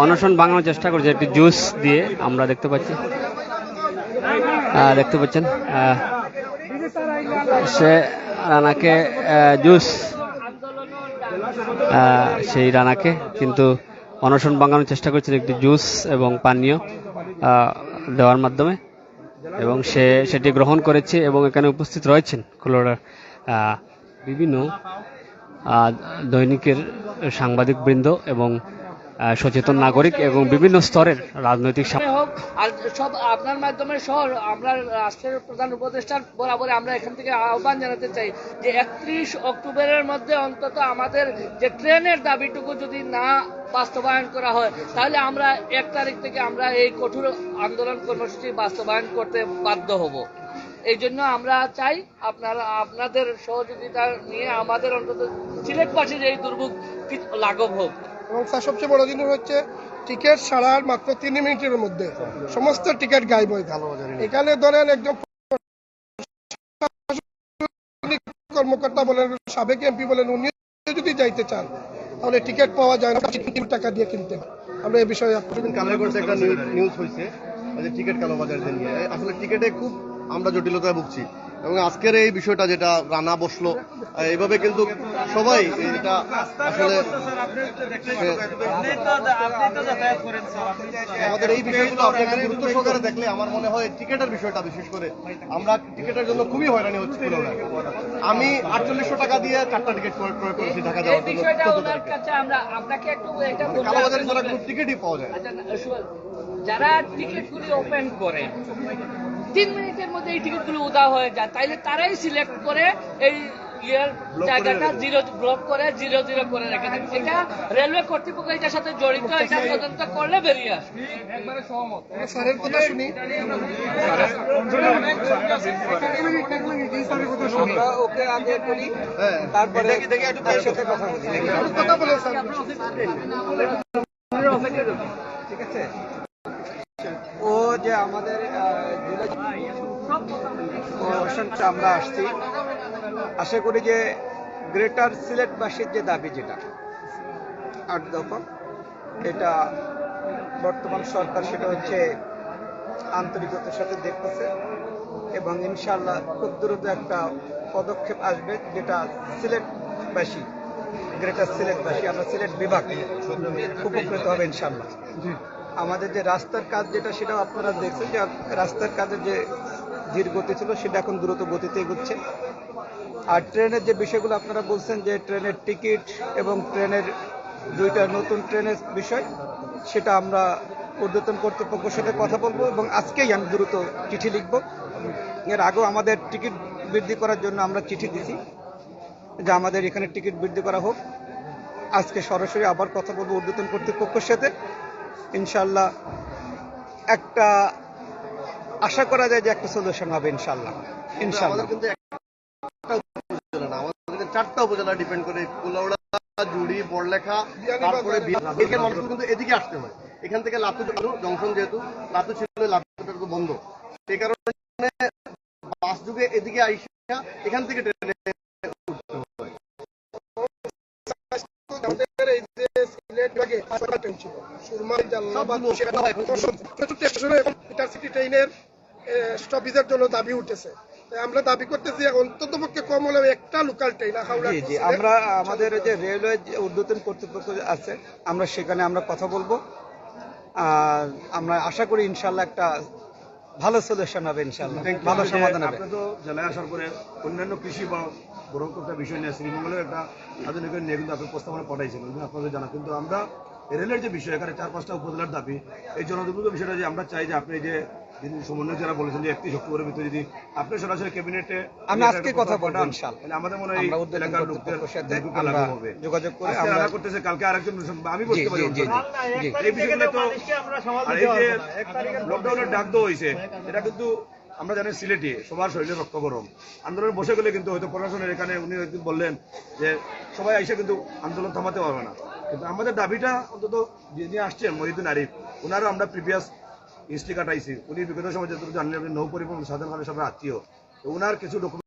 অনশন ভাঙানোর চেষ্টা করছে একটি জুস দিয়ে, আমরা দেখতে পাচ্ছেন সে রানাকে জুস সেই রানাকে কিন্তু অনশন ভাঙানোর চেষ্টা করছেন একটি জুস এবং পানীয় দেওয়ার মাধ্যমে, এবং সেটি গ্রহণ করেছে এবং এখানে উপস্থিত রয়েছেন কলোরাডোর বিভিন্ন দৈনিকের সাংবাদিক বৃন্দ এবং সচেতন নাগরিক এবং বিভিন্ন স্তরের রাজনৈতিক আর সব আপনার মাধ্যমে সহ আমরা রাষ্ট্রের প্রধান উপদেষ্টার বরাবর আমরা এখান থেকে আহ্বান জানাতে চাই যে 31 অক্টোবরের মধ্যে অন্তত আমাদের যে ট্রেনের দাবিটুকু যদি না বাস্তবায়ন করা হয় তাহলে আমরা 1 তারিখ থেকে আমরা এই কঠোর আন্দোলন কর্মসূচি বাস্তবায়ন করতে বাধ্য হব। এই জন্য আমরা চাই আপনাদের সহযোগিতা নিয়ে আমাদের অন্তত সিলেটবাসীর এই দুর্ভোগ লাঘব হোক। এবং সবচেয়ে বড় জিনিস হচ্ছে টিকিট ছাড়ার মাত্র 3 মিনিটের মধ্যে সমস্ত টিকিট গায়েব হয়ে গেল। এখানে ধরেন একজন কর্মকর্তা বলেন, সাবেক এমপি বলেন, উনি যদি যাইতে চান তাহলে টিকিট পাওয়া যায় না, টাকা দিয়ে কিনতে হয়। আমরা এই বিষয়ে কালের করতে একটা নিউজ হয়েছে টিকিট কালোবাজার নিয়ে। আসলে টিকিটে খুব আমরা জটিলতায় ভুগছি এবং আজকের এই বিষয়টা যেটা রানা বসলো এইভাবে কিন্তু সবাই এটা আসলে আমাদের এই বিষয়গুলো আপনাকে গুরুত্ব সহকারে দেখলে আমার মনে হয় টিকিটের বিষয়টা বিশেষ করে আমরা টিকিটের জন্য খুবই হয়রানি হচ্ছে। আমি 4800 টাকা দিয়ে 4টা টিকিট ক্রয় করেছি ঢাকা যাওয়ার জন্য। কালোবাজারে ছাড়া কোনো টিকিটই পাওয়া যায়। যারা টিকিটগুলি ওপেন করে 3 মিনিটের মধ্যে এই টিকিটগুলো উদা হয়ে যায়, তাইলে তারাই সিলেক্ট করে এই জায়গাটা ব্লক করে 0-0 করে রেখে দেয়। এটা রেলওয়ে কর্তৃপক্ষ এটার সাথে জড়িত, এটা তদন্ত করলে বেরিয়ে আসবে। একবারে সহমত। স্যারের কথা শুনি। আমরা ওকে আগে করি, তারপরে একসাথে কথা বলি। কথা বলেন স্যার। ঠিক আছে, ও যে আমাদের আমরা আসছি, আশা করি যে গ্রেটার সিলেটবাসীর যে দাবি যেটা 8 দফা, এটা বর্তমান সরকার সেটা হচ্ছে আন্তরিকতার সাথে দেখতেছে এবং ইনশাআল্লাহ খুব দ্রুত একটা পদক্ষেপ আসবে যেটা সিলেটবাসী, গ্রেটার সিলেটবাসী, আমরা সিলেট বিভাগ উপকৃত হবে ইনশাআল্লাহ। আমাদের যে রাস্তার কাজ যেটা সেটাও আপনারা দেখছেন যে রাস্তার কাজের যে ধীর গতি ছিল সেটা এখন দ্রুত গতিতে এগোচ্ছে। আর ট্রেনের যে বিষয়গুলো আপনারা বলছেন যে ট্রেনের টিকিট এবং ট্রেনের 2টা নতুন ট্রেনের বিষয়, সেটা আমরা ঊর্ধ্বতন কর্তৃপক্ষের সাথে কথা বলবো এবং আজকেই আমি দ্রুত চিঠি লিখব। এর আগেও আমাদের টিকিট বৃদ্ধি করার জন্য আমরা চিঠি দিছি যে আমাদের এখানে টিকিট বৃদ্ধি করা হোক। আজকে সরাসরি আবার কথা বলবো ঊর্ধ্বতন কর্তৃপক্ষের সাথে। ইনশাআল্লাহ একটা আশা করা যায় যে একটা সলিউশন হবে ইনশাআল্লাহ। ইনশাআল্লাহ কিন্তু আমাদের 4টা উপজেলা ডিপেন্ড করে, কুলাউড়া, জুড়ি, বড়লেখা, তারপরে এখানে মানুষ কিন্তু এদিকে আসতে হয়। এখান থেকে লাতু জংশন, যেহেতু লাতু ছিল, লাতুটা তো বন্ধ, সেই কারণে বাস যুগে এদিকে আইসা এখান থেকে ট্রেনে উঠতে হয়। স্টপেজের জন্য দাবি উঠেছে, আমরা দাবি করতেছি অন্ততপক্ষে কম হলেও একটা লোকাল ট্রেন হাওড়া। আমরা আমাদের যে রেলওয়ে ঊর্ধ্বতন কর্তৃপক্ষ আছে আমরা সেখানে আমরা কথা বলবো, আর আমরা আশা করি ইনশাআল্লাহ একটা ভালো সলিউশন হবে, ইনশাআল্লাহ ভালো সমাধান হবে। আপনি তো জেলায় আসার পরে অন্যান্য কৃষি বা বড় বিষয় নিয়ে শ্রীমঙ্গলের একটা আধুনিক নিয়ে কিন্তু আপনি প্রস্তাবনা পাঠাইছিলেন, আপনাদের জানা। কিন্তু আমরা রেলের যে বিষয়, এখানে 4-5টা উপজেলার দাবি, এই জনদুর্ভোগ বিষয়টা যে আমরা চাই যে আপনি যে সমন্বয় যারা বলেছেন যে 31 অক্টোবরের ভিতরে যদি আপনি সরাসরি ক্যাবিনেটে আমি আজকে কথা বলবো ইনশাআল্লাহ, আমাদের মনে হয় এলাকার লোকদের সাথে হবে যোগাযোগ করে আমরা করতেছে। কালকে আরেকজন আমি বলতে পারি এই বিষয়গুলো তো, আর এই যে লকডাউনের ডাক দেওয়া হয়েছে, এটা কিন্তু আমরা জানি সিলেটে সবার শরীরে রক্ত গরম। আন্দোলন বসে গেলে কিন্তু হয়তো প্রশাসনের এখানে উনি একদিন বললেন যে সবাই এসে কিন্তু আন্দোলন থামাতে পারবে না, কিন্তু আমাদের দাবিটা অন্তত যিনি আসছেন মহিউদ্দিন আরিফ, ওনারও আমরা প্রিভিয়াস হিস্ট্রি কাটাইছি। উনি বিগত সময় যতটুকু জানলেন নৌ পরিবহন সাধারণ খানের সবাই আত্মীয়, ওনার কিছু ডকুমেন্ট